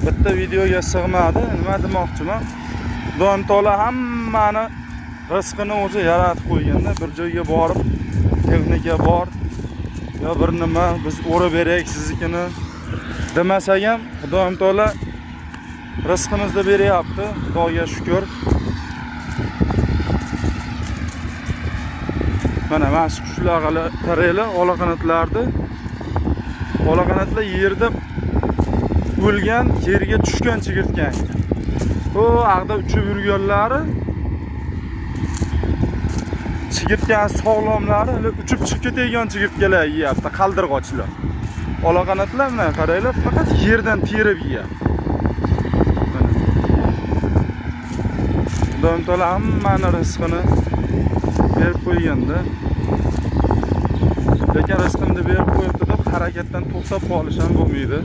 bitta videoga sig'madi. Nima demoqchiman? Xudoyim taolo hammani rizqini o'zi yaratib qo'yganda, bir joyga borib, texnika bor, yo bir nima biz o'rib berak siznikini demasak ham, Xudoyim taolo rizqimizni beryapti. Xudoga shukr. Mana shu qushlarga qaraylar, olaqanatlarni. Olaqanatlar yerda o'lgan, yerga tushgan chigirtkan. O ag'da uchib yurganlari, chigirtkan sog'lomlari uchib chiqib ketayotgan chigirtkalar yeyapti, qaldirg'ochlar. Olaqanatlar mana qaraylar, faqat yerdan terib yeyapti. Mana. Xudoyim taolo hammani rizqini berib qo'yganda, lekin rizqimni berib qo'yibdi deb harakatdan to'xtab qolish ham bo'lmaydi.